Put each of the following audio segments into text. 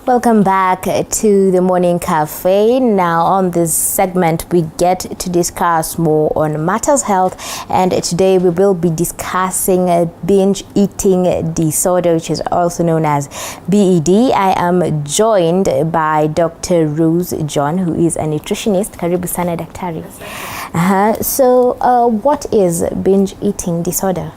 Welcome back to the Morning Cafe. Now on this segment we get to discuss more on matters health, and today we will be discussing binge eating disorder, which is also known as BED. I am joined by Dr. Rose John, who is a nutritionist. Karibu sana daktari. So what is binge eating disorder?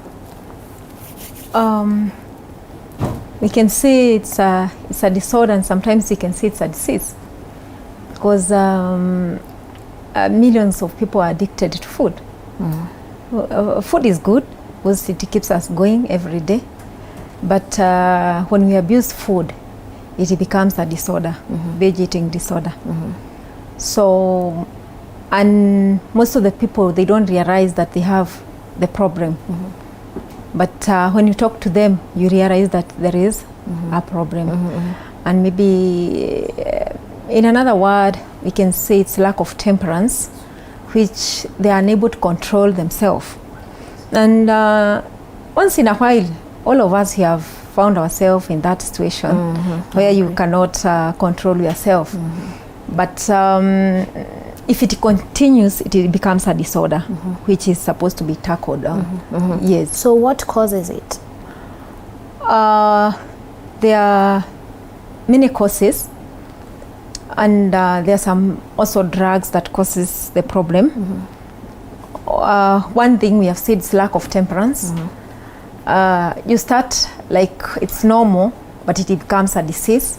We can say it's a disorder, and sometimes we can say it's a disease, because millions of people are addicted to food. Food is good because it keeps us going every day, but when we abuse food, it becomes a disorder, binge eating disorder. So, and most of the people, they don't realize that they have the problem. But when you talk to them, you realize that there is a problem. And maybe, in another word, we can say it's lack of temperance, which they are unable to control themselves. And once in a while, all of us have found ourselves in that situation where you cannot control yourself. But if it continues, it becomes a disorder, which is supposed to be tackled. Yes. So what causes it? There are many causes, and there are some also drugs that causes the problem. One thing we have said is lack of temperance. You start like it's normal, but it becomes a disease.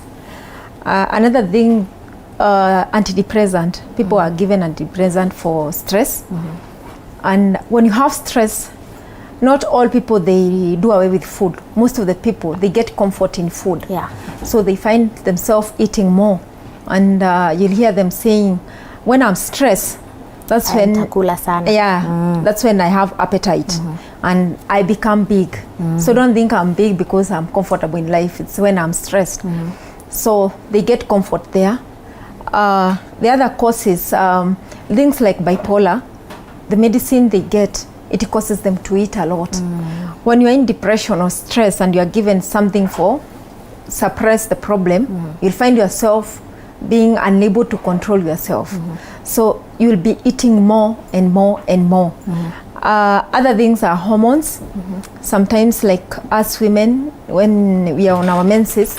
Another thing, antidepressant. People are given antidepressant for stress. And when you have stress, not all people, they do away with food. Most of the people, they get comfort in food. So they find themselves eating more. And you'll hear them saying, when I'm stressed, that's when that's when I have appetite and I become big. So don't think I'm big because I'm comfortable in life. It's when I'm stressed. So they get comfort there. The other causes, things like bipolar, the medicine they get, it causes them to eat a lot. When you're in depression or stress and you're given something for suppress the problem, you'll find yourself being unable to control yourself. So you'll be eating more and more and more. Other things are hormones. Sometimes, like us women, when we are on our menses,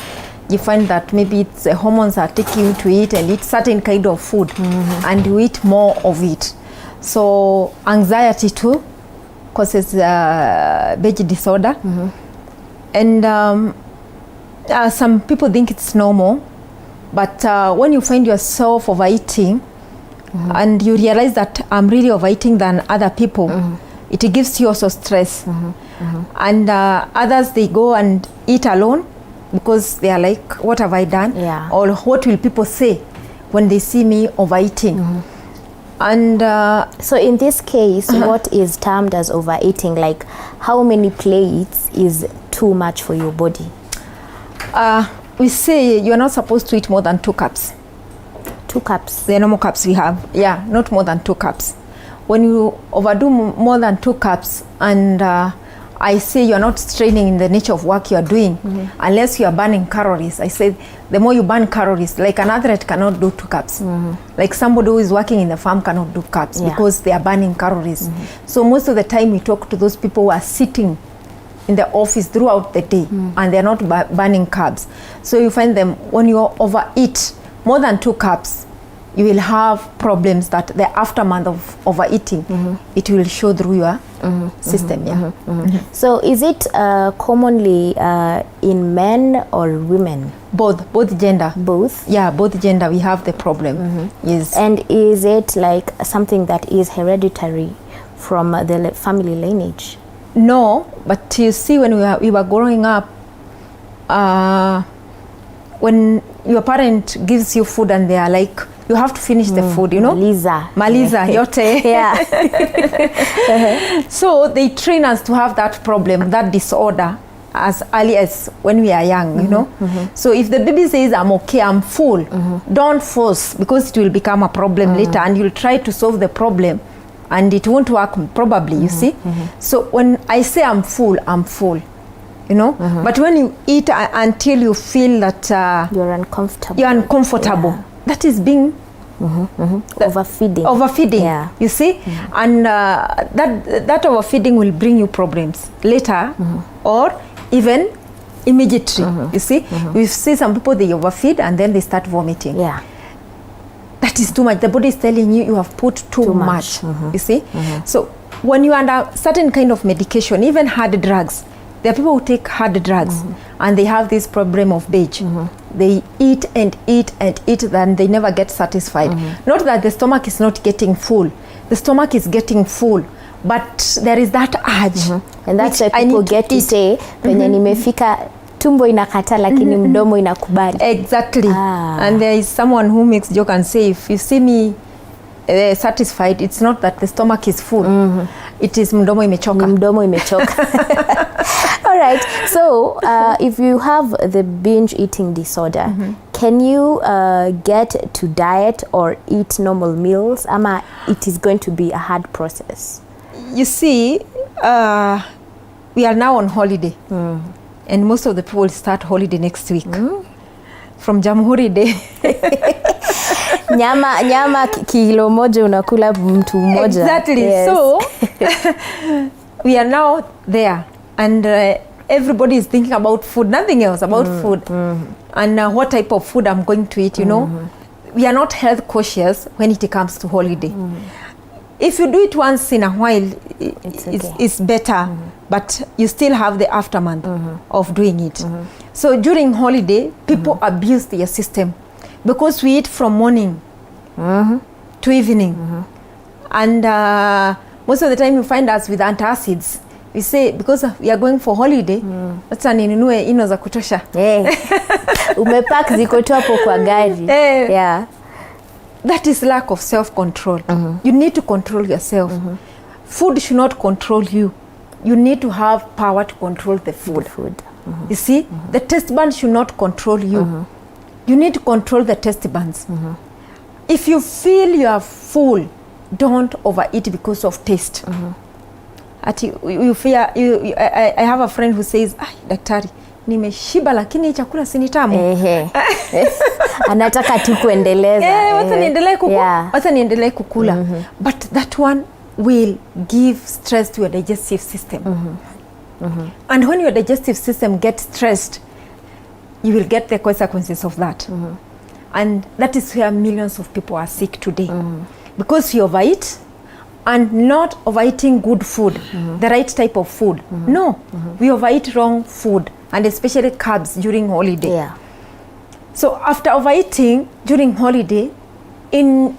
you find that maybe it's the hormones are taking you to eat and eat certain kind of food, and you eat more of it. So anxiety too causes binge disorder. And some people think it's normal, but when you find yourself overeating and you realize that I'm really overeating than other people, it gives you also stress. And others, they go and eat alone, because they are like, what have I done? Or what will people say when they see me overeating? And so in this case, what is termed as overeating? Like, how many plates is too much for your body? We say you're not supposed to eat more than 2 cups. 2 cups? The normal cups we have. Yeah, not more than 2 cups. When you overdo more than 2 cups, and I say you're not straining in the nature of work you're doing, unless you are burning calories. I say the more you burn calories, like an athlete cannot do 2 cups. Like somebody who is working in the farm cannot do cups because they are burning calories. So most of the time we talk to those people who are sitting in the office throughout the day and they're not burning carbs. So you find them, when you overeat more than 2 cups, you will have problems that the aftermath of overeating, it will show through your system. So is it commonly in men or women? Both gender. Both? Yeah, both gender, we have the problem. Yes. And is it like something that is hereditary from the family lineage? No, but you see, when we were growing up, when your parent gives you food and they are like, you have to finish the food, you know? Maliza, yote. So they train us to have that problem, that disorder, as early as when we are young, you know? So if the baby says, I'm okay, I'm full, don't force, because it will become a problem later, and you'll try to solve the problem and it won't work probably, you see? So when I say I'm full, you know. But when you eat until you feel that you're uncomfortable, yeah. That is being overfeeding, yeah. You see, and that overfeeding will bring you problems later, or even immediately. You see, we see some people, they overfeed and then they start vomiting. Yeah, that is too much. The body is telling you have put too much. You see, so when you are under certain kind of medication, even hard drugs, there are people who take hard drugs and they have this problem of binge. They eat and eat and eat, and they never get satisfied. Not that the stomach is not getting full. The stomach is getting full, but there is that urge. And that's why people get to say, penye nimefika tumbo inakata lakini mdomo inakubali. Exactly. And there is someone who makes joke and say, if you see me satisfied, it's not that the stomach is full. It is mdomo imechoka. Mdomo imechoka. All right. So if you have the binge eating disorder, can you get to diet or eat normal meals? Ama it is going to be a hard process? You see, we are now on holiday. And most of the people will start holiday next week. From Jamhuri Day. nyama kilo moja unakula mtu mmoja. Exactly. Yes. So we are now there, and everybody is thinking about food, nothing else about food, and what type of food I'm going to eat. You know, we are not health cautious when it comes to holiday. If you do it once in a while, it's better, but you still have the aftermath of doing it. So during holiday, people abuse their system because we eat from morning to evening. And most of the time you find us with antacids. We say, because we are going for holiday, acha ninunue ino za kutosha. Umepack ziko tu hapo kwa gari. Yeah. That is lack of self-control. You need to control yourself. Food should not control you. You need to have power to control the food. You see, the taste buds should not control you. You need to control the taste buds. If you feel you are full, don't overeat because of taste. You fear. I have a friend who says, daktari, nimeshiba lakini chakula si ni tamu. Anataka tu kuendeleza. Wacha niendelee kukula. But that one will give stress to your digestive system. And when your digestive system gets stressed, you will get the consequences of that. And that is where millions of people are sick today. Because we overeat, and not overeating good food, the right type of food. No, we overeat wrong food, and especially carbs during holiday. So after overeating during holiday, in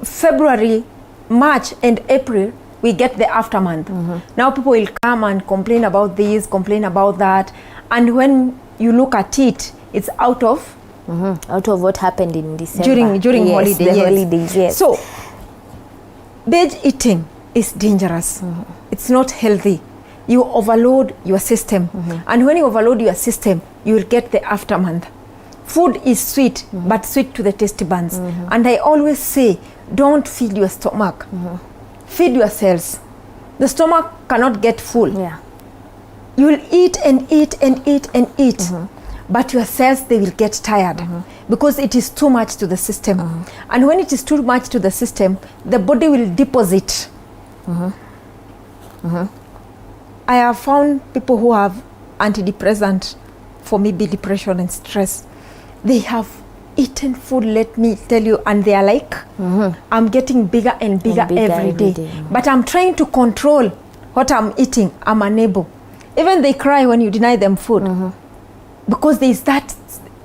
February, March and April, we get the aftermath. Now people will come and complain about this, complain about that, and when you look at it, it's out of what happened in December. During holiday, the holidays, yes. So binge eating is dangerous. It's not healthy. You overload your system. And when you overload your system, you will get the aftermath. Food is sweet, but sweet to the taste buds. And I always say, don't feed your stomach. Feed your cells. The stomach cannot get full. You will eat and eat and eat and eat. But your cells, they will get tired because it is too much to the system. And when it is too much to the system, the body will deposit. I have found people who have antidepressant for maybe depression and stress. They have eaten food, let me tell you, and they are like, I'm getting bigger and bigger every day. But I'm trying to control what I'm eating. I'm unable. Even they cry when you deny them food. Because there is that,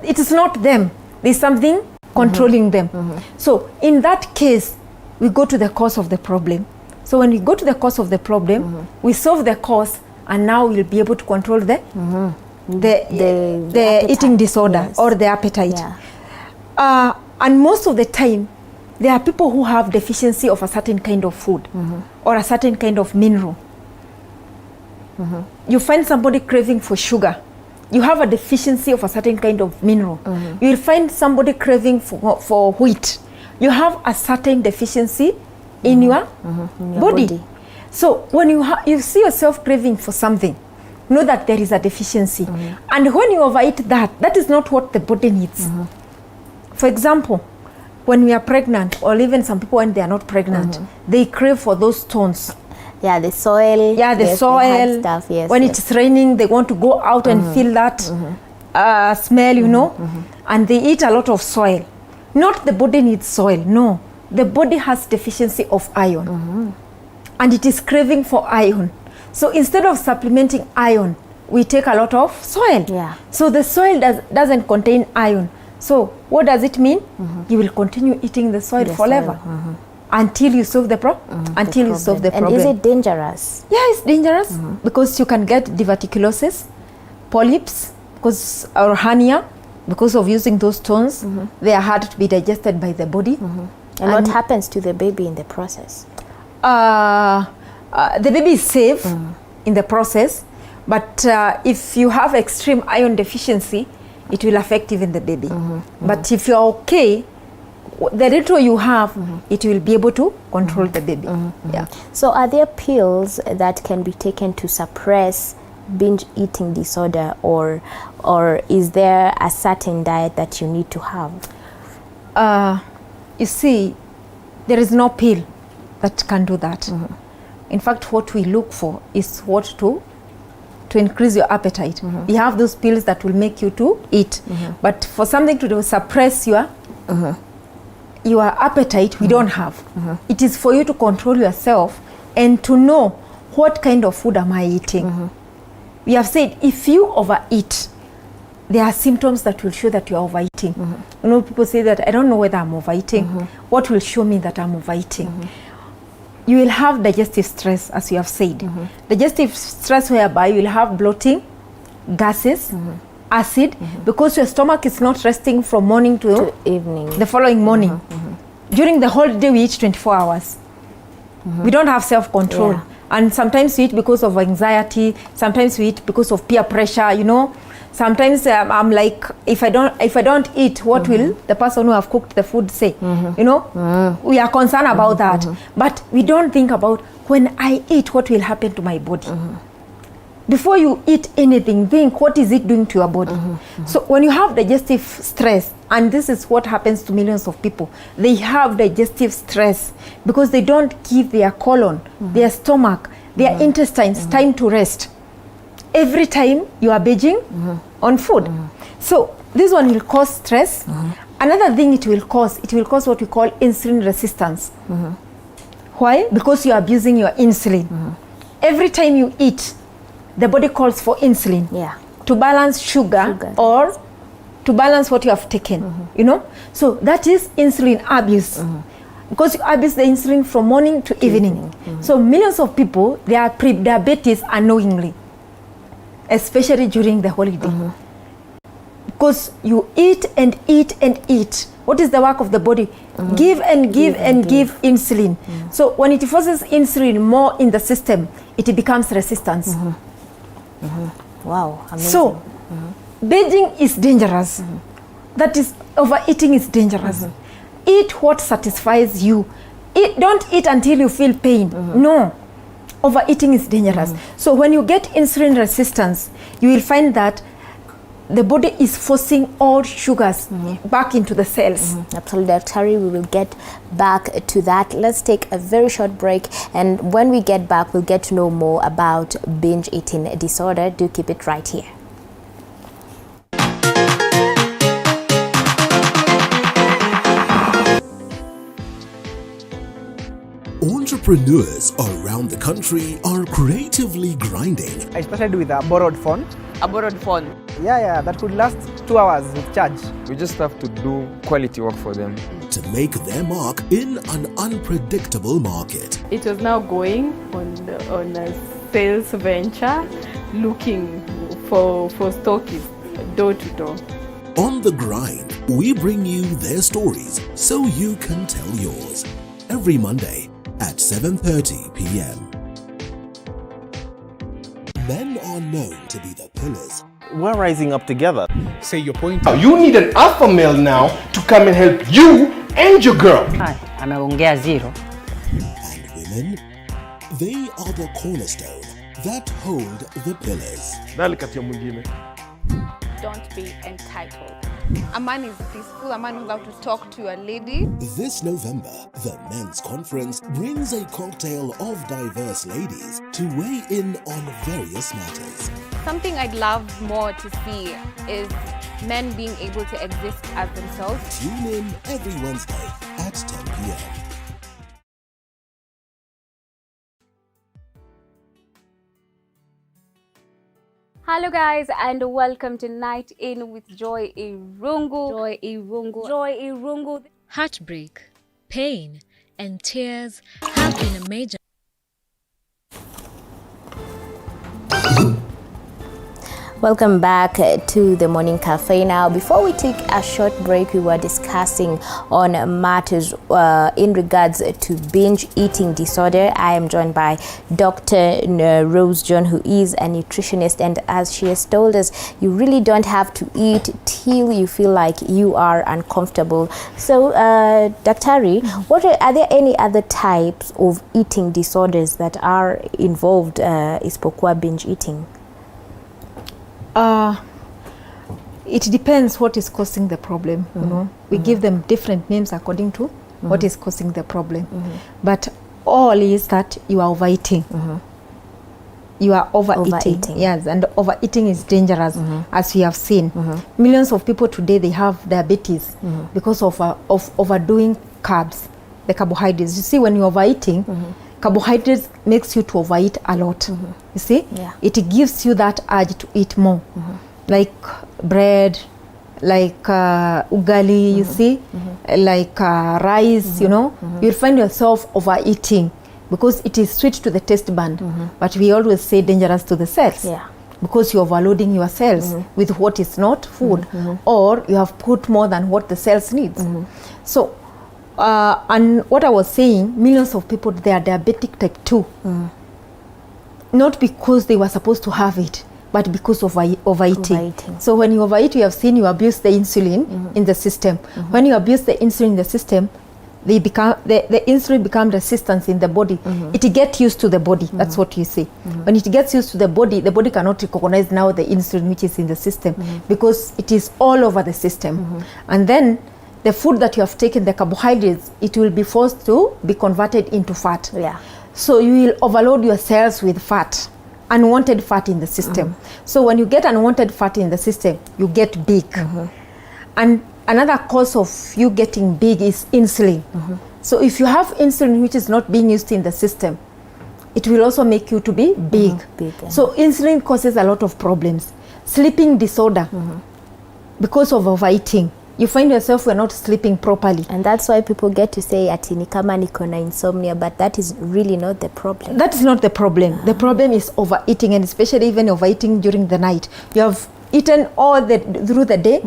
it is not them. There is something controlling them. So in that case, we go to the cause of the problem. So when we go to the cause of the problem, we solve the cause, and now we'll be able to control the eating disorder or the appetite. And most of the time, there are people who have deficiency of a certain kind of food or a certain kind of mineral. You find somebody craving for sugar. You have a deficiency of a certain kind of mineral. You will find somebody craving for wheat. You have a certain deficiency in your body. So when you see yourself craving for something, know that there is a deficiency. And when you overeat that is not what the body needs. For example, when we are pregnant, or even some people when they are not pregnant, they crave for those stones. Yeah, the soil. Yeah, the soil. Stuff, yes, when it's raining, they want to go out and feel that smell, you know, and they eat a lot of soil. Not the body needs soil, no. The body has deficiency of iron, and it is craving for iron. So instead of supplementing iron, we take a lot of soil. Yeah. So the soil doesn't contain iron. So what does it mean? You will continue eating the soil forever until you solve the problem. Until you solve the problem. And is it dangerous? Yeah, it's dangerous because you can get diverticulosis, polyps, or hernia because of using those stones. They are hard to be digested by the body. And what happens to the baby in the process? The baby is safe in the process, but if you have extreme iron deficiency, it will affect even the baby. But if you're okay, the little you have, it will be able to control the baby. Yeah. So are there pills that can be taken to suppress binge eating disorder, or is there a certain diet that you need to have? You see, there is no pill that can do that. In fact, what we look for is what to increase your appetite. We have those pills that will make you to eat, but for something to suppress your appetite, we don't have. It is for you to control yourself and to know what kind of food am I eating. We have said if you overeat, there are symptoms that will show that you are overeating. You know, people say that I don't know whether I'm overeating. What will show me that I'm overeating? You will have digestive stress, as you have said. Digestive stress whereby you will have bloating, gases, acid, because your stomach is not resting from morning to evening. The following morning. During the whole day we eat 24 hours. We don't have self-control. Yeah. And sometimes we eat because of anxiety, sometimes we eat because of peer pressure, you know. Sometimes I'm like, if I don't eat, what will the person who have cooked the food say? You know, we are concerned about that, but we don't think about when I eat, what will happen to my body. Before you eat anything, think what is it doing to your body. So when you have digestive stress, and this is what happens to millions of people, they have digestive stress because they don't give their colon, their stomach, their intestines time to rest. Every time you are binging on food. So this one will cause stress. Another thing it will cause what we call insulin resistance. Why? Because you are abusing your insulin. Every time you eat, the body calls for insulin to balance sugar or to balance what you have taken, you know. So that is insulin abuse. Because you abuse the insulin from morning to evening. So millions of people, they are pre-diabetes unknowingly, especially during the holiday. Because you eat and eat and eat. What is the work of the body? Give and give and give insulin. So when it forces insulin more in the system, it becomes resistance. Wow, amazing. So binging is dangerous. That is, overeating is dangerous. Eat what satisfies you. Don't eat until you feel pain. No. Overeating is dangerous. So when you get insulin resistance, you will find that the body is forcing all sugars back into the cells. Absolutely, Dr. We will get back to that. Let's take a very short break, and when we get back, we'll get to know more about binge eating disorder. Do keep it right here. Entrepreneurs around the country are creatively grinding. I started with a borrowed phone. A borrowed phone? Yeah, that could last 2 hours with charge. We just have to do quality work for them. To make their mark in an unpredictable market. It was now going on a sales venture, looking for stockists door to door. On the grind, we bring you their stories so you can tell yours. Every Monday at 7:30 p.m. Men are known to be the pillars. We're rising up together. Say your point. You need an alpha male now to come and help you and your girl. Ameongea zero. And women, they are the cornerstone that hold the pillars. Dali kati ya mwingine. Don't be entitled. A man is peaceful, a man knows how to talk to a lady. This November, the Men's Conference brings a cocktail of diverse ladies to weigh in on various matters. Something I'd love more to see is men being able to exist as themselves. Tune in every Wednesday at 10 p.m. Hello guys and welcome to Night In with Joy Irungu. Joy Irungu. Joy Irungu. Heartbreak, pain, and tears have been a major. Welcome back to the Morning Cafe. Now, before we take a short break, we were discussing on matters in regards to binge eating disorder. I am joined by Dr. Rose John, who is a nutritionist, and as she has told us, you really don't have to eat till you feel like you are uncomfortable. So, Daktari, are there any other types of eating disorders that are involved isipokuwa binge eating? It depends what is causing the problem. You know, we give them different names according to what is causing the problem. But all is that you are overeating. You are overeating. Yes, and overeating is dangerous, as we have seen. Millions of people today, they have diabetes because of overdoing carbs, the carbohydrates. You see, when you're overeating, carbohydrates makes you to overeat a lot. You see, it gives you that urge to eat more, like bread, like ugali, you see, like rice, you know. You'll find yourself overeating because it is sweet to the taste bud, but we always say dangerous to the cells, because you're overloading your cells with what is not food, or you have put more than what the cells needs. So and what I was saying, millions of people, they are diabetic type 2. Not because they were supposed to have it, but because of overeating. So when you overeat, you have seen you abuse the insulin in the system. When you abuse the insulin in the system, they become the insulin becomes resistance in the body. It gets used to the body. That's what you see. When it gets used to the body cannot recognize now the insulin which is in the system, because it is all over the system. And then the food that you have taken, the carbohydrates, it will be forced to be converted into fat. So you will overload your cells with fat, unwanted fat in the system. So when you get unwanted fat in the system, you get big. And another cause of you getting big is insulin. So if you have insulin which is not being used in the system, it will also make you to be big. So insulin causes a lot of problems. Sleeping disorder, because of overeating. You find yourself you're not sleeping properly. And that's why people get to say ati ni kama niko na insomnia, but that is really not the problem. That is not the problem. The problem is overeating, and especially even overeating during the night. You have eaten through the day,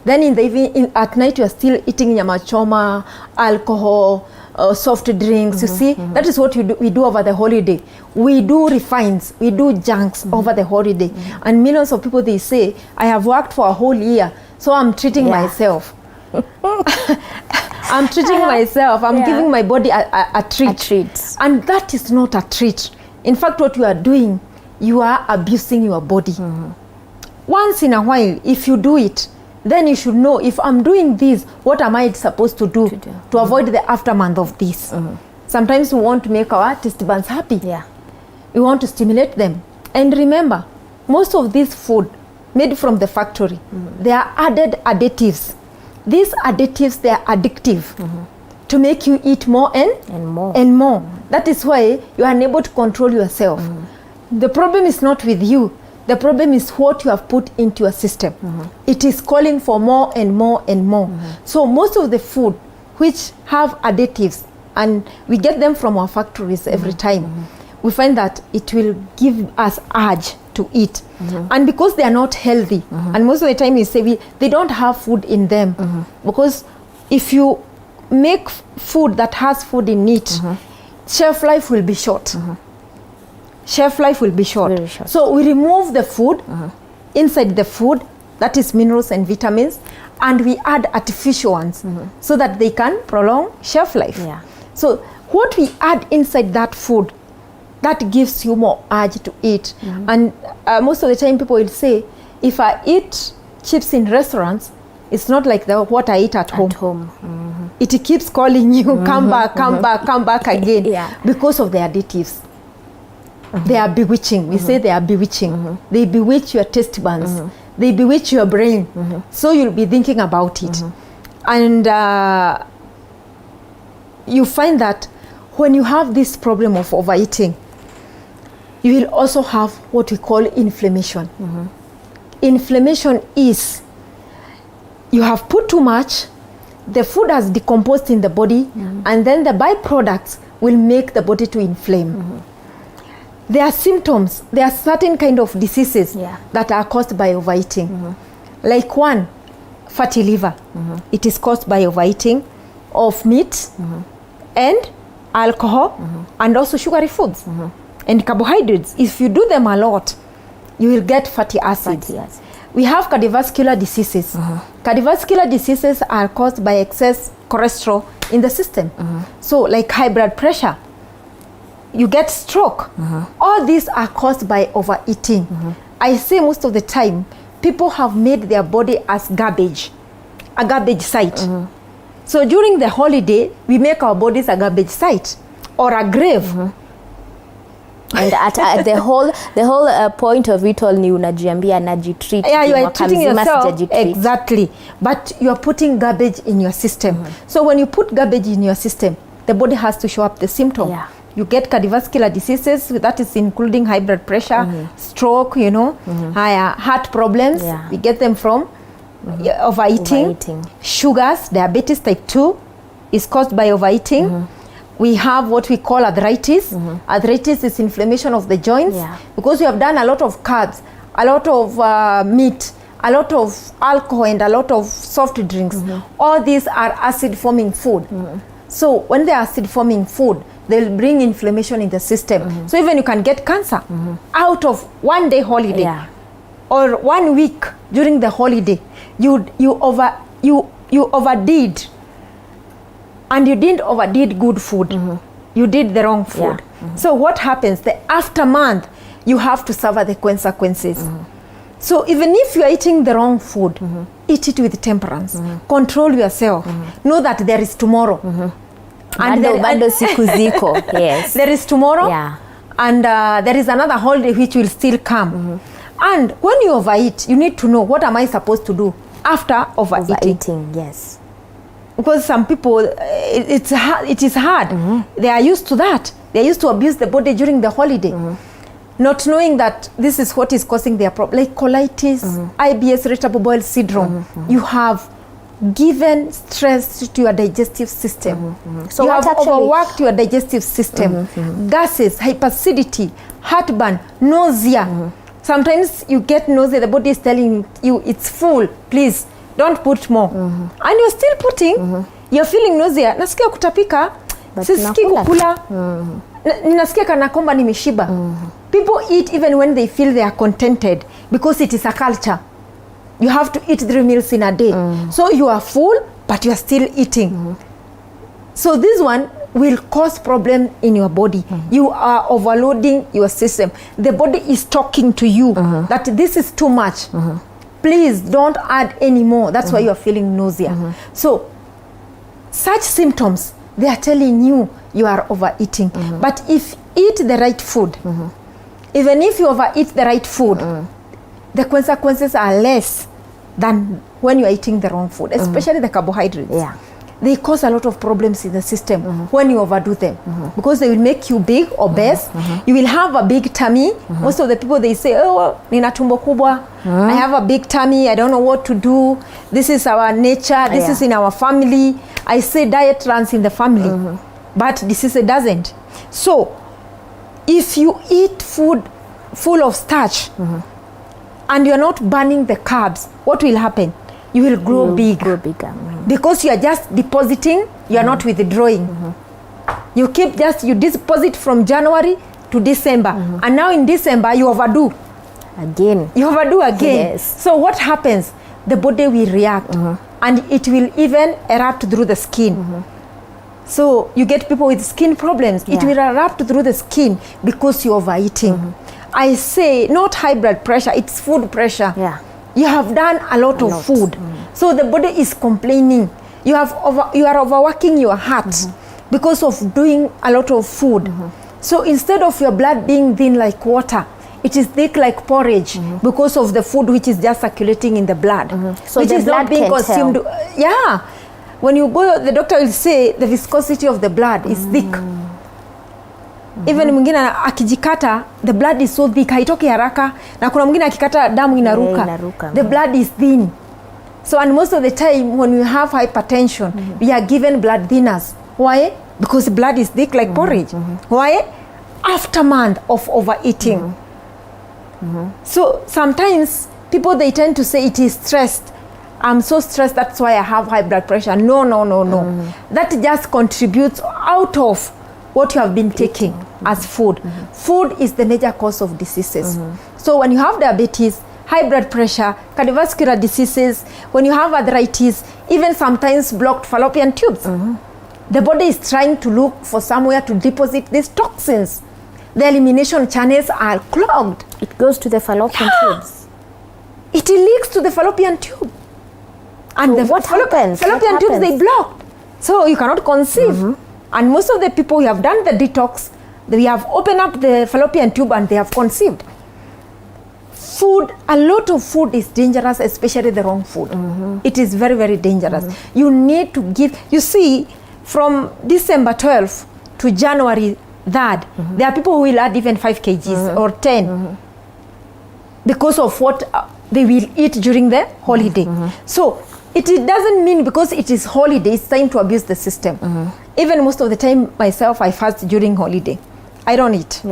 then in the evening, at night you are still eating nyama choma, alcohol, soft drinks. You see, that is what we do over the holiday. We do refines, we do junks over the holiday. And millions of people, they say, I have worked for a whole year, so I'm treating myself. I'm treating myself. I'm giving my body a treat. And that is not a treat. In fact, what you are doing, you are abusing your body. Once in a while, if you do it, then you should know, if I'm doing this, what am I supposed to do to avoid the aftermath of this? Sometimes we want to make our taste buds happy. We want to stimulate them. And remember, most of this food made from the factory, they are added additives. These additives, they are addictive to make you eat more and more. That is why you are unable to control yourself. The problem is not with you. The problem is what you have put into your system. It is calling for more and more and more. So most of the food which have additives, and we get them from our factories every time, we find that it will give us urge to eat. And because they are not healthy, and most of the time you say they don't have food in them, because if you make food that has food in it, shelf life will be short. Shelf life will be short. Very short. So we remove the food inside the food, that is minerals and vitamins, and we add artificial ones so that they can prolong shelf life. So what we add inside that food that gives you more urge to eat. And most of the time people will say, if I eat chips in restaurants, it's not like what I eat at home. It keeps calling you, come back, come back, come back again, because of the additives. They are bewitching. We say they are bewitching. They bewitch your taste buds. They bewitch your brain. So you'll be thinking about it. And you find that when you have this problem of overeating, you will also have what we call inflammation. Inflammation is you have put too much, the food has decomposed in the body, and then the byproducts will make the body to inflame. There are symptoms, there are certain kind of diseases that are caused by overeating. Like one, fatty liver. It is caused by overeating of meat and alcohol and also sugary foods and carbohydrates. If you do them a lot, you will get fatty acids. We have cardiovascular diseases. Cardiovascular diseases are caused by excess cholesterol in the system. So like high blood pressure, you get stroke. All these are caused by overeating. I say most of the time, people have made their body as garbage, a garbage site. So during the holiday, we make our bodies a garbage site or a grave. And at the whole point of it all, ni unajiambia najitreat. Yeah, you are treating yourself. Exactly. But you are putting garbage in your system. So when you put garbage in your system, the body has to show up the symptom. You get cardiovascular diseases, that is including high blood pressure, stroke, heart problems. We get them from overeating. Sugars, diabetes type 2 is caused by overeating. We have what we call arthritis. Arthritis is inflammation of the joints because you have done a lot of carbs, a lot of meat, a lot of alcohol, and a lot of soft drinks. All these are acid forming food. So when they are acid forming food, they'll bring inflammation in the system. So even you can get cancer out of one day holiday or 1 week during the holiday. You overdid. And you didn't overdid good food. You did the wrong food. So what happens? The after month, you have to suffer the consequences. So even if you are eating the wrong food, eat it with temperance. Control yourself. Know that there is tomorrow. And yes. There is tomorrow. And there is another holiday which will still come. And when you overeat, you need to know, what am I supposed to do after overeating? Yes. Because some people, it is hard. They are used to that. They are used to abuse the body during the holiday. Not knowing that this is what is causing their problem. Like colitis, IBS, irritable bowel syndrome. You have given stress to your digestive system. So you have overworked your digestive system. Gases, hyperacidity, heartburn, nausea. Sometimes you get nausea, the body is telling you it's full, please. Don't put more. And you're still putting, you're feeling nausea. Nasikia kutapika, sisiki kukula, nasikia kana kwamba nimeshiba. People eat even when they feel they are contented because it is a culture. You have to eat 3 meals in a day. So you are full, but you are still eating. So this one will cause problem in your body. You are overloading your system. The body is talking to you that this is too much. Please don't add any more. That's why you are feeling nausea. So such symptoms, they are telling you you are overeating. But if you eat the right food, even if you overeat the right food, the consequences are less than when you are eating the wrong food, especially the carbohydrates. They cause a lot of problems in the system when you overdo them because they will make you big, obese. You will have a big tummy. Most of the people, they say, oh, nina tumbo kubwa. I have a big tummy. I don't know what to do. This is our nature. This is in our family. I say diet runs in the family, but disease doesn't. So if you eat food full of starch and you're not burning the carbs, what will happen? You will grow bigger. Because you are just depositing, you are not withdrawing. You deposit from January to December. And now in December, you overdo. You overdo again. So what happens? The body will react. And it will even erupt through the skin. So you get people with skin problems. It will erupt through the skin because you're overeating. I say not high blood pressure, it's food pressure. You have done a lot of food. So the body is complaining. You are overworking your heart because of doing a lot of food. So instead of your blood being thin like water, it is thick like porridge because of the food which is just circulating in the blood. So which the is blood not being consumed. Yeah. When you go, the doctor will say the viscosity of the blood is thick. Even mwingine akijikata, the blood is so thick, haitoki haraka. Na kuna mwingine akikata damu inaruka. The blood is thin. So, and most of the time when we have hypertension, we are given blood thinners. Why? Because the blood is thick like porridge. Why? Aftermath of overeating. So sometimes people, they tend to say it is stressed. I'm so stressed, that's why I have high blood pressure. No. That just contributes out of what you have been taking as food. Food is the major cause of diseases. So when you have diabetes, high blood pressure, cardiovascular diseases, when you have arthritis, even sometimes blocked fallopian tubes, the body is trying to look for somewhere to deposit these toxins. The elimination channels are clogged. It goes to the fallopian tubes. It leaks to the fallopian tube. And so the what happens? Fallopian tubes, they blocked. So you cannot conceive. And most of the people who have done the detox, they have opened up the fallopian tube and they have conceived. Food, a lot of food is dangerous, especially the wrong food. It is very, very dangerous. You need to give, you see, from December 12th to January 3rd, there are people who will add even 5 kgs or 10 because of what they will eat during the holiday. So it doesn't mean because it is holiday, it's time to abuse the system. Even most of the time myself, I fast during holiday. I don't eat.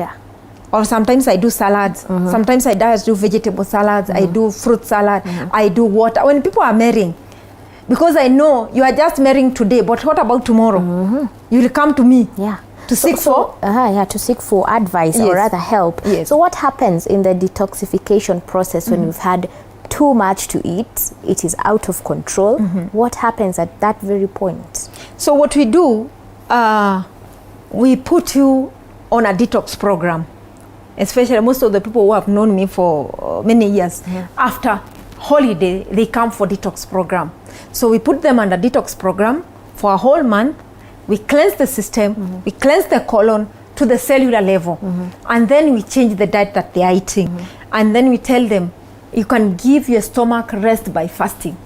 Or sometimes I do salads. Sometimes I do vegetable salads. I do fruit salad. I do water. When people are marrying, because I know you are just marrying today, but what about tomorrow? You will come to me to seek for to seek for advice or rather help. So what happens in the detoxification process when you've had too much to eat, it is out of control? What happens at that very point? So what we do, we put you on a detox program. Especially most of the people who have known me for many years, after holiday, they come for detox program. So we put them on a detox program for a whole month. We cleanse the system, we cleanse the colon to the cellular level, and then we change the diet that they are eating. And then we tell them, you can give your stomach rest by fasting.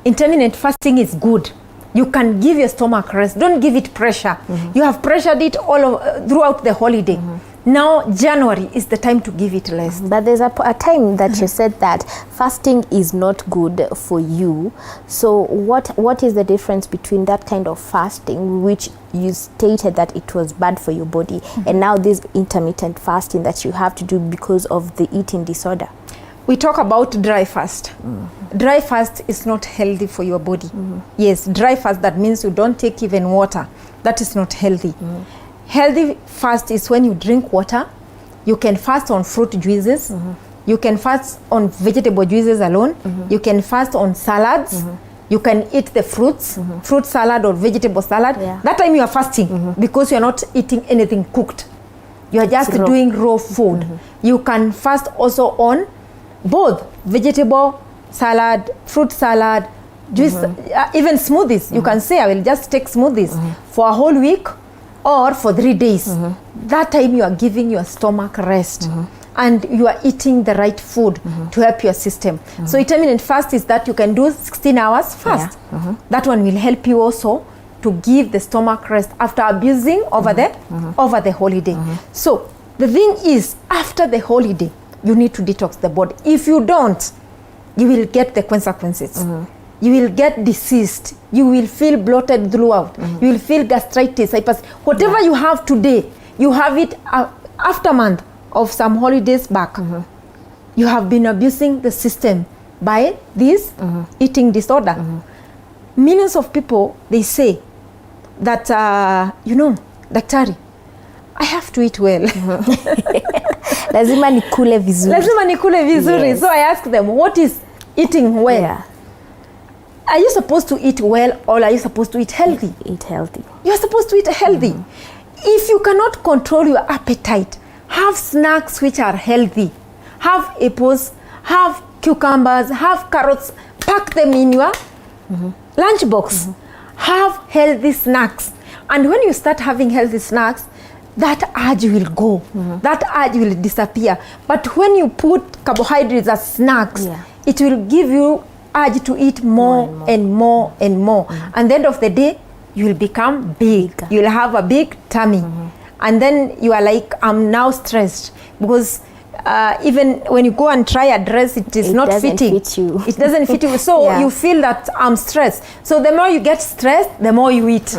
Intermittent fasting is good. You can give your stomach rest. Don't give it pressure. You have pressured it all throughout the holiday. Now January is the time to give it rest. But there's a time that you said that fasting is not good for you. So what is the difference between that kind of fasting, which you stated that it was bad for your body, and now this intermittent fasting that you have to do because of the eating disorder? We talk about dry fast. Dry fast is not healthy for your body. Yes, dry fast, that means you don't take even water. That is not healthy. Healthy fast is when you drink water. You can fast on fruit juices. You can fast on vegetable juices alone. You can fast on salads. You can eat the fruits, fruit salad or vegetable salad. That time you are fasting because you are not eating anything cooked. You are just doing raw food. You can fast also on both vegetable salad, fruit salad, juice, even smoothies. You can say, I will just take smoothies for a whole week or for 3 days. That time you are giving your stomach rest and you are eating the right food to help your system. So intermittent fast is that you can do 16 hours fast. That one will help you also to give the stomach rest after abusing over the holiday. So the thing is, after the holiday, you need to detox the body. If you don't, you will get the consequences. You will get diseased. You will feel bloated throughout. You will feel gastritis, whatever you have today, you have it aftermath of some holidays back. You have been abusing the system by this eating disorder. Millions of people, they say that, daktari, I have to eat well. Lazima nikule vizuri. So I ask them, what is eating well? are you supposed to eat well or are you supposed to eat healthy? Eat healthy. You're supposed to eat healthy. If you cannot control your appetite, have snacks which are healthy. Have apples, have cucumbers, have carrots, pack them in your lunchbox. Have healthy snacks. And when you start having healthy snacks, that urge will go. That urge will disappear. But when you put carbohydrates as snacks, it will give you urge to eat more and more and more. And at the end of the day, you will become big. You will have a big tummy. And then you are like, I'm now stressed. Because even when you go and try a dress, it is not fitting. Fit you. It doesn't fit you. So you feel that I'm stressed. So the more you get stressed, the more you eat.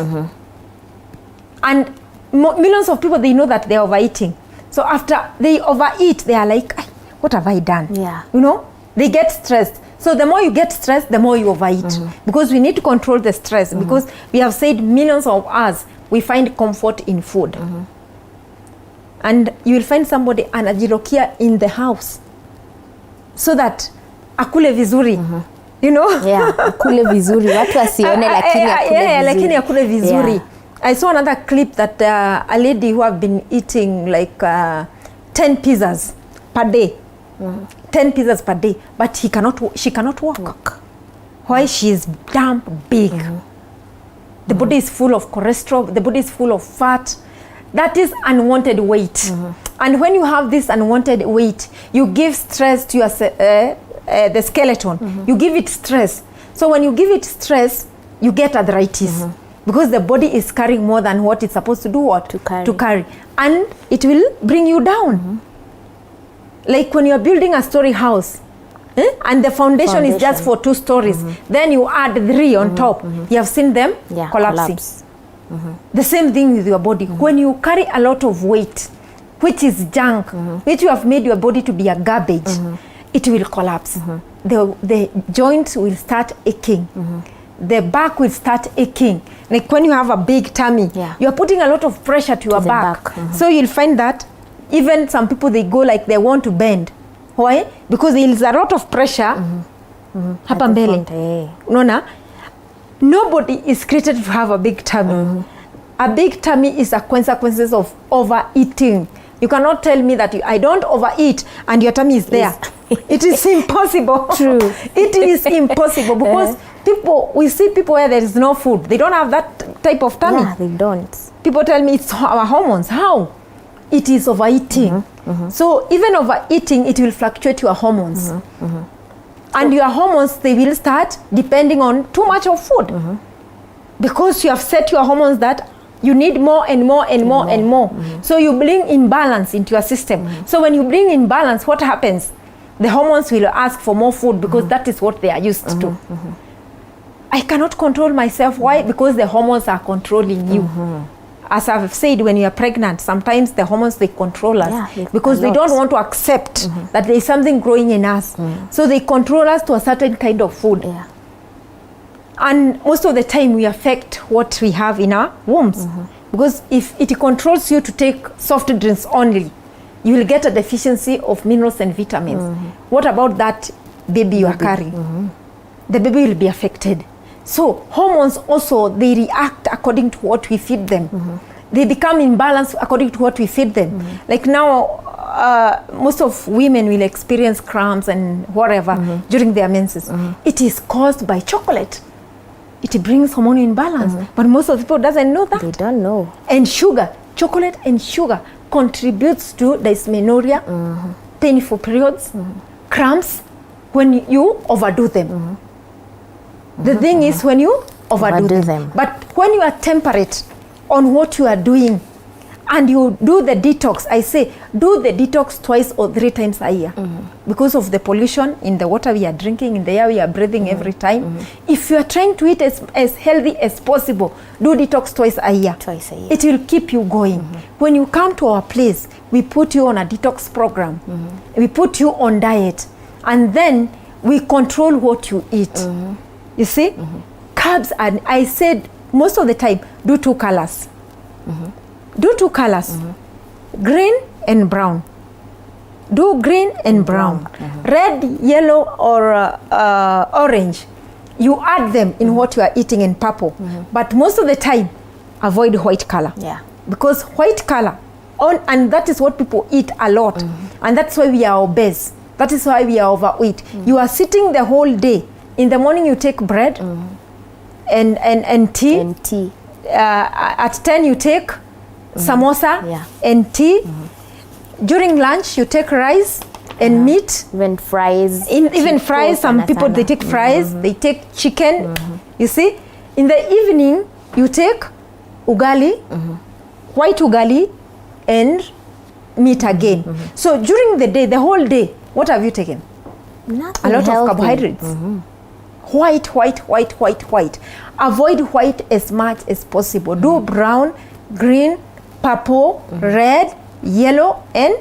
And millions of people, they know that they're overeating. So after they overeat, they are like, what have I done? You know, they get stressed. So the more you get stressed, the more you overeat. Because we need to control the stress. Because we have said millions of us, we find comfort in food. And you will find somebody anajirokia in the house so that akule vizuri. You know? Akule vizuri. Watu wasione lakini akule vizuri. Lakini akule vizuri. I saw another clip that a lady who have been eating like 10 pizzas per day. 10 pizzas per day, but she cannot walk. Why? She is damn big. The body is full of cholesterol, the body is full of fat. That is unwanted weight. And when you have this unwanted weight, you give stress to your the skeleton. You give it stress. So when you give it stress, you get arthritis. Because the body is carrying more than what it's supposed to do, to carry. And it will bring you down. Like when you're building a story house, and the foundation is just for 2 stories, then you add 3 on top. You have seen them collapsing. The same thing with your body. When you carry a lot of weight, which is junk, which you have made your body to be a garbage, it will collapse. The joints will start aching. The back will start aching. Like when you have a big tummy, you are putting a lot of pressure to your back. So you'll find that even some people, they go like they want to bend. Why? Because there is a lot of pressure. Hapa mbele. Unaona? Nobody is created to have a big tummy. A big tummy is a consequences of overeating. You cannot tell me that I don't overeat and your tummy is there. It is impossible. True. It is impossible because we see people where there is no food. They don't have that type of tummy. They don't. People tell me it's our hormones. How? It is overeating. So even overeating, it will fluctuate your hormones. And your hormones, they will start depending on too much of food. Because you have set your hormones that you need more and more and more and more. So you bring imbalance into your system. So when you bring imbalance, what happens? The hormones will ask for more food because that is what they are used to. I cannot control myself. Why? Because the hormones are controlling you. As I've said, when you are pregnant, sometimes the hormones, they control us because they don't want to accept that there is something growing in us. So they control us to a certain kind of food. And most of the time we affect what we have in our wombs. Because if it controls you to take soft drinks only, you will get a deficiency of minerals and vitamins. What about that baby you are carrying? The baby will be affected. So hormones also, they react according to what we feed them. They become imbalanced according to what we feed them. Like now, most of women will experience cramps and whatever during their menses. It is caused by chocolate. It brings hormone imbalance. But most of the people doesn't know that. They don't know. And sugar, chocolate and sugar contributes to dysmenorrhea, painful periods, cramps, when you overdo them. The thing is when you overdo them. But when you are temperate on what you are doing and you do the detox, I say do the detox 2 or 3 times a year because of the pollution in the water we are drinking, in the air we are breathing every time. If you are trying to eat as healthy as possible, do detox 2 a year. It will keep you going. When you come to our place, we put you on a detox program. We put you on diet and then we control what you eat. You see? Carbs, and I said most of the time, do 2 colors. Do 2 colors. Green and brown. Do green and brown. Red, yellow, or orange. you add them in what you are eating in purple. But most of the time, avoid white color. Yeah. Because white color, and that is what people eat a lot. And that's why we are obese. That is why we are overweight. You are sitting the whole day. In the morning you take bread and tea. And tea. At 10 you take samosa and tea. During lunch you take rice and meat. Even fries. Even fries, some people they take fries, they take chicken. You see? In the evening you take ugali, white ugali and meat again. So during the day, the whole day, what have you taken? Nothing a lot healthy. of carbohydrates. White. Avoid white as much as possible. Do brown, green, purple, red, yellow and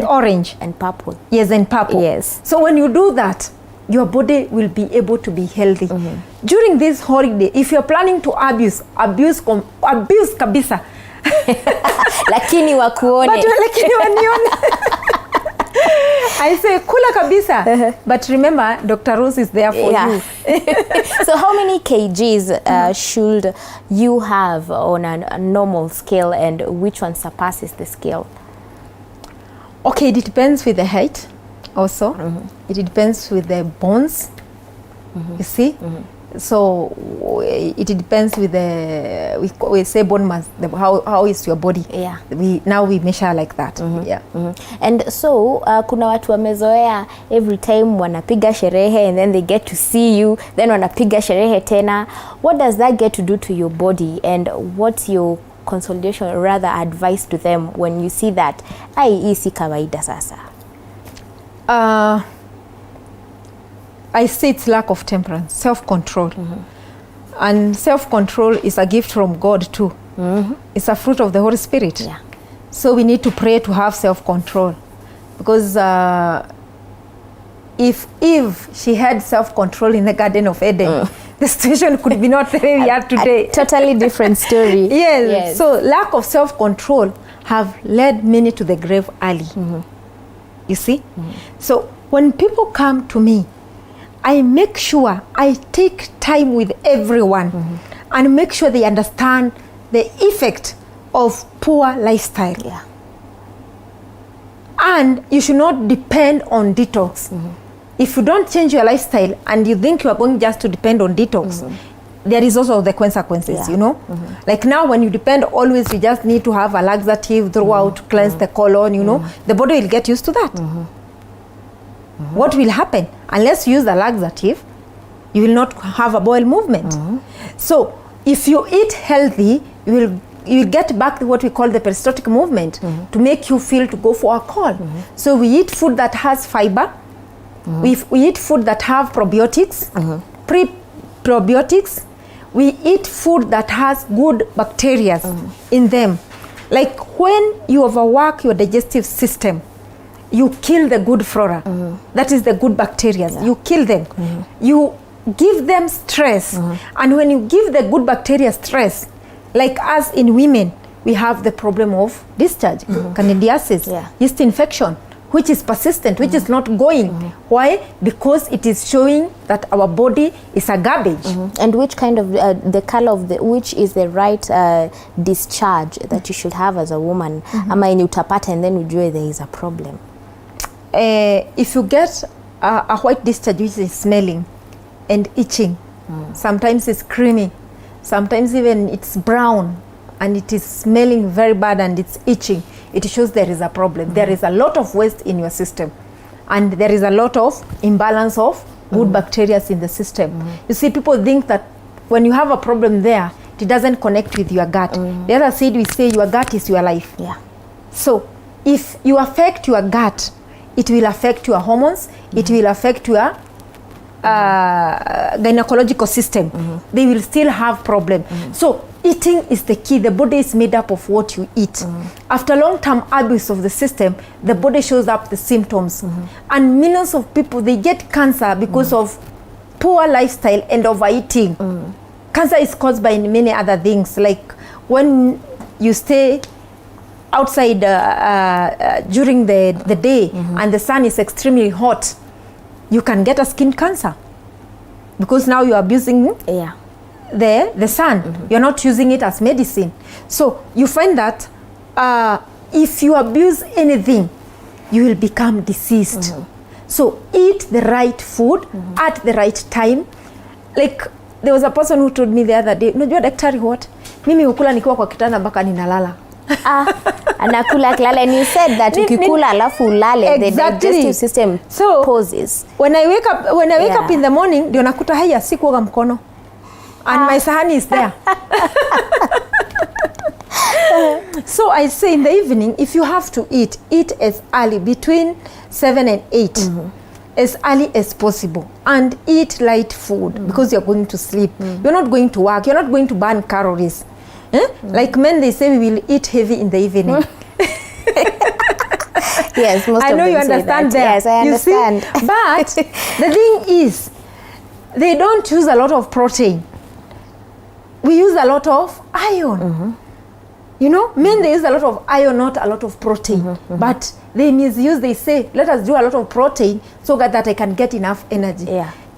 orange. And purple. Yes, and purple. Yes. So when you do that, your body will be able to be healthy. During this holiday, if you're planning to abuse kabisa. Lakini wakuone. But lakini wanione. I say kula kabisa. But remember, Dr. Rose is there for you. So how many kgs should you have on a normal scale, and which one surpasses the scale? Okay, it depends with the height also. It depends with the bones. You see? So it depends with the we say bone mass, how is your body. Yeah. We measure like that. Yeah. And so kuna watu wamezoea every time wanapiga sherehe and then they get to see you, then wanapiga sherehe tena. What does that get to do to your body, and what's your consolidation or rather advice to them when you see that hii si kawaida sasa? I say it's lack of temperance, self-control. And self-control is a gift from God too. It's a fruit of the Holy Spirit. Yeah. So we need to pray to have self-control. Because if Eve, she had self-control in the Garden of Eden, the situation could be not the way we are today. A totally different story. Yes. So lack of self-control have led many to the grave early. You see? So when people come to me, I make sure I take time with everyone and make sure they understand the effect of poor lifestyle. Yeah. And you should not depend on detox. If you don't change your lifestyle and you think you are going just to depend on detox, there is also the consequences, you know. Like now when you depend always, you just need to have a laxative throughout to cleanse the colon, you know, the body will get used to that. What will happen? Unless you use the laxative, you will not have a bowel movement. So if you eat healthy, you will get back to what we call the peristaltic movement to make you feel to go for a call. So we eat food that has fiber. We eat food that have probiotics, probiotics. We eat food that has good bacteria in them. Like when you overwork your digestive system, you kill the good flora. That is the good bacteria. You kill them. You give them stress. And when you give the good bacteria stress, like us in women, we have the problem of discharge, candidiasis, yeast infection, which is persistent, which is not going. Why? Because it is showing that our body is a garbage. And which kind of, the color of which is the right discharge that you should have as a woman? Ama yenye utapata and then ujue there is a problem. If you get a white discharge which is smelling and itching, sometimes it's creamy, sometimes even it's brown and it is smelling very bad and it's itching, it shows there is a problem. There is a lot of waste in your system and there is a lot of imbalance of good bacteria in the system. You see, people think that when you have a problem there, it doesn't connect with your gut. The other side, we say your gut is your life. Yeah. So if you affect your gut, it will affect your hormones, it will affect your gynecological system. They will still have problem. So eating is the key. The body is made up of what you eat. After long-term abuse of the system, the body shows up the symptoms. And millions of people, they get cancer because of poor lifestyle and overeating. Cancer is caused by many other things, like when you stay outside during the day and the sun is extremely hot, you can get a skin cancer. because now you are abusing the sun. You're not using it as medicine. So you find that if you abuse anything, you will become diseased. So eat the right food at the right time. Like there was a person who told me the other day, unajua daktari what? Mimi ukula nikiwa kwa kitanda mpaka ninalala. Anakula klala, and you said that ukikula alafu ulale, the digestive system pauses. When I wake up in the morning, ndio nakuta haya sikuoga mkono. And my sahani is there. So I say in the evening, if you have to eat as early, between 7 and 8, as early as possible, and eat light food because you're going to sleep. You're not going to work. You're not going to burn calories. Like men, they say we will eat heavy in the evening. Yes, most I know of them you understand say that. that. Yes, I understand. But the thing is, they don't use a lot of protein. We use a lot of iron. You know, men, they use a lot of iron, not a lot of protein. But they misuse, they say, let us do a lot of protein so that I can get enough energy.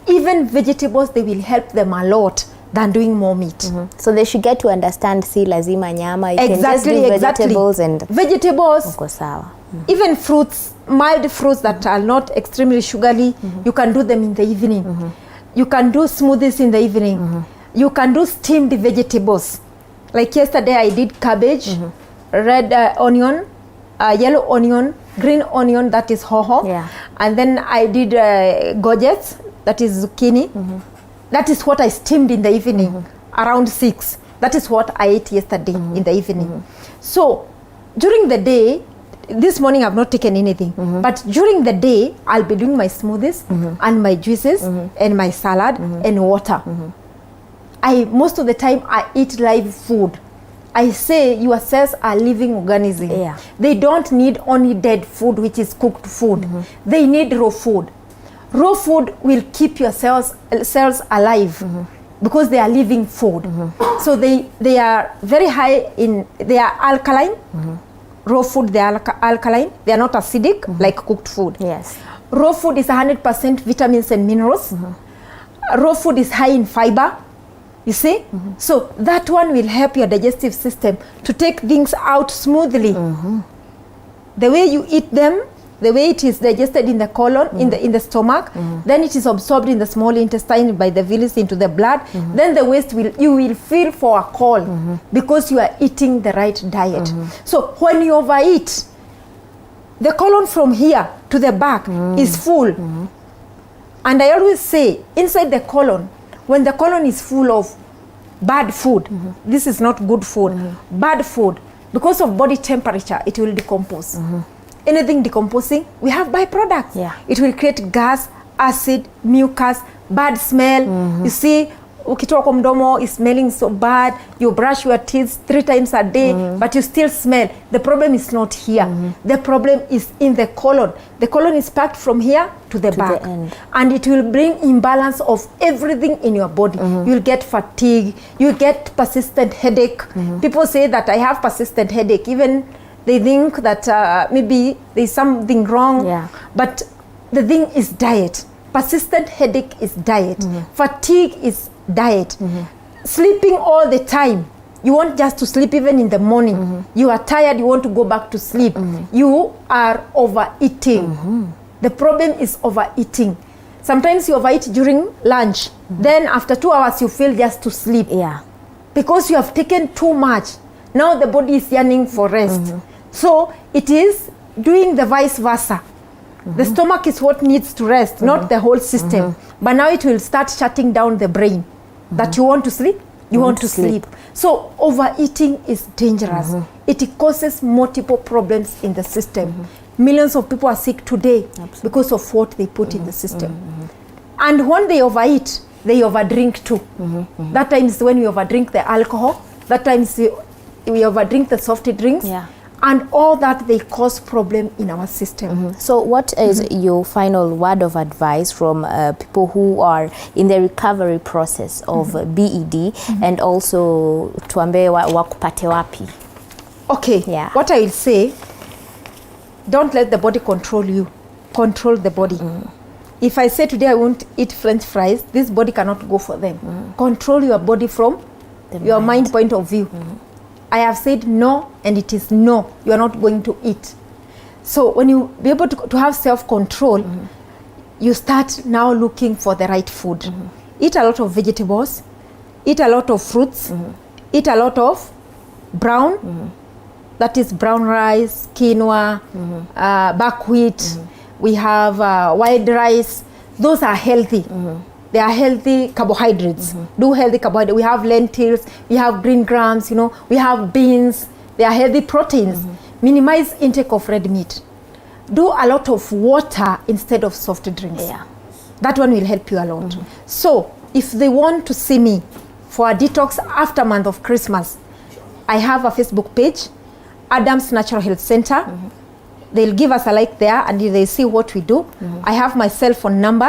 Even vegetables, they will help them a lot than doing more meat. So they should get to understand, si lazima nyama. You can just do vegetables and vegetables. Even fruits, mild fruits that are not extremely sugary, you can do them in the evening. You can do smoothies in the evening. You can do steamed vegetables. Like yesterday I did cabbage, red onion, yellow onion, green onion, that is hoho. And then I did gourgets, that is zucchini. That is what I steamed in the evening, around 6. That is what I ate yesterday in the evening. So during the day, this morning I've not taken anything, but during the day I'll be doing my smoothies and my juices and my salad and water. Most of the time I eat live food. I say your cells are living organisms. They don't need only dead food, which is cooked food. They need raw food. Raw food will keep your cells alive because they are living food. So they are very high in, they are alkaline. Raw food, they are alkaline. They are not acidic like cooked food. Raw food is 100% vitamins and minerals. Raw food is high in fiber. You see? So that one will help your digestive system to take things out smoothly. The way you eat them, the way it is digested in the colon, in the stomach, then it is absorbed in the small intestine by the villi into the blood. Then the waste you will feel for a cold because you are eating the right diet. So when you overeat, the colon from here to the back is full. And I always say, inside the colon, when the colon is full of bad food, this is not good food, bad food, because of body temperature, it will decompose. Anything decomposing, we have byproducts. It will create gas, acid, mucus, bad smell. You see, ukitoka kwa mdomo is smelling so bad. You brush your teeth 3 times a day, but you still smell. The problem is not here. The problem is in the colon. The colon is packed from here to the back. And it will bring imbalance of everything in your body. You'll get fatigue. You'll get persistent headache. People say that I have persistent headache. Even they think that maybe there's something wrong. But the thing is diet. Persistent headache is diet. Fatigue is diet. Sleeping all the time. You want just to sleep even in the morning. You are tired, you want to go back to sleep. You are overeating. The problem is overeating. Sometimes you overeat during lunch. Then after 2 hours you feel just to sleep. Because you have taken too much. Now the body is yearning for rest. So it is doing the vice versa. The stomach is what needs to rest, not the whole system. But now it will start shutting down the brain. That you want to sleep, you want to sleep. So overeating is dangerous. It causes multiple problems in the system. Millions of people are sick today because of what they put in the system. And when they overeat, they overdrink too. That time is when we overdrink the alcohol. That time is we overdrink the soft drinks. And all that, they cause problem in our system. So what is your final word of advice from people who are in the recovery process of BED, and also tuambie wakupate wapi? Okay, what I will say, don't let the body control you. Control the body. If I say today I won't eat French fries, this body cannot go for them. Control your body from your mind point of view. I have said no, and it is no. You are not going to eat. So when you be able to have self-control, you start now looking for the right food. Eat a lot of vegetables, eat a lot of fruits, eat a lot of brown, that is brown rice, quinoa, buckwheat. We have white rice. Those are healthy. They are healthy carbohydrates. Do healthy carbohydrates. We have lentils, we have green grams, you know, we have beans. They are healthy proteins. Minimize intake of red meat. Do a lot of water instead of soft drinks. Yeah. That one will help you a lot. So if they want to see me for a detox after month of Christmas, I have a Facebook page, Adam's Natural Health Center. They'll give us a like there and they see what we do. I have my cell phone number.